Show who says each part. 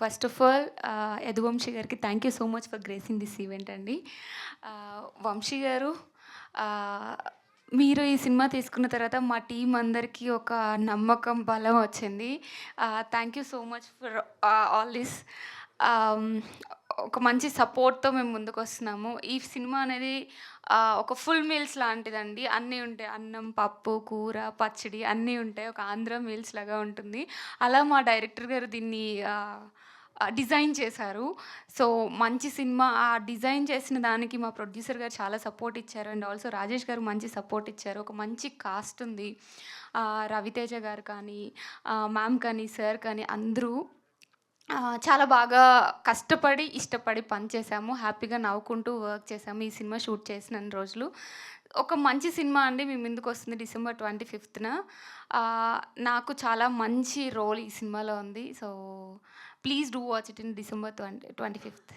Speaker 1: First of all Yaduvanshi గారికి thank you so much for gracing this event అండి. వంశీ గారు, ఆహ్, మీరు ఈ సినిమా తీసుకున్న తర్వాత మా టీమ్ అందరికీ ఒక నమ్మకం, బలం వచ్చింది. Thank you so much for all this. ఆహ్, ఒక మంచి సపోర్ట్‌తో మేము ముందుకొస్తున్నాము. ఈ సినిమా అనేది ఒక ఫుల్ మీల్స్ లాంటిదండి. అన్నీ ఉంటాయి. అన్నం, పప్పు, కూర, పచ్చడి అన్నీ ఉంటాయి. ఒక ఆంధ్ర మీల్స్ లాగా ఉంటుంది. అలా మా డైరెక్టర్ గారు దీన్ని డిజైన్ చేశారు. సో, మంచి సినిమా డిజైన్ చేసిన దానికి మా ప్రొడ్యూసర్ గారు చాలా సపోర్ట్ ఇచ్చారు. అండ్ ఆల్సో రాజేష్ గారు మంచి సపోర్ట్ ఇచ్చారు. ఒక మంచి కాస్ట్ ఉంది. రవితేజ గారు కానీ, మ్యామ్ కానీ, సార్ కానీ అందరూ చాలా బాగా కష్టపడి, ఇష్టపడి పని చేశాము. హ్యాపీగా నవ్వుకుంటూ వర్క్ చేశాము. ఈ సినిమా షూట్ చేసినన్ని రోజులు. ఒక మంచి సినిమా అండి మీ ముందుకొస్తుంది డిసెంబర్ 25న. ఆహ్, నాకు చాలా మంచి రోల్ ఈ సినిమాలో ఉంది. So, please do watch it in December 25th.